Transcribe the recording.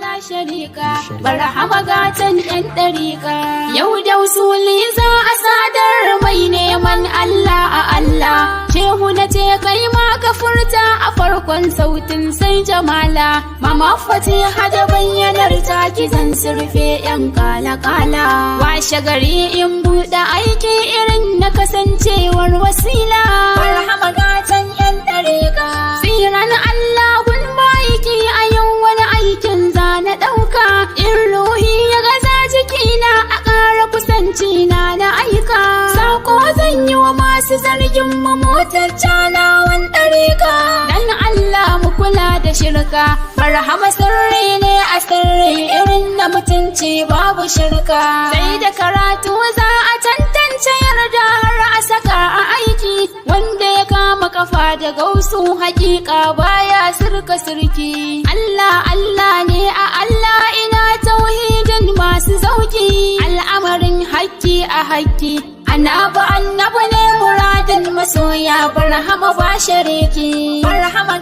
la sharika barhama gatan yan dariƙa yau da usuli za a sadar mai neman Allah a Allah shehu na ce kai ma ka furta a farkon sautin sai jamala mama fati hada bayyanar ta zan surfe yan kala washe gari in buɗe aiki irin na kasancewar wasila barhama gatan yan dariƙa tsiran Allah gun ma'aiki a yau wani aikin za na ɗauka in ruhi ya gaza jikina a ƙara kusanci na aika sako zan yi wa masu zargin mu motar canawan ɗariƙa dan Allah mu kula da shirka barhama sirri ne a sirri irin na mutunci babu shirka sai da karatu za a tantance yarda har a saka a aiki wanda ya kama kafa da gausu hakika baya sirki Allah Allah ne a Allah ina tauhidin masu zauki al'amarin haƙƙi a haƙƙi annabi ne muradin masoya barhama ba shariki barhama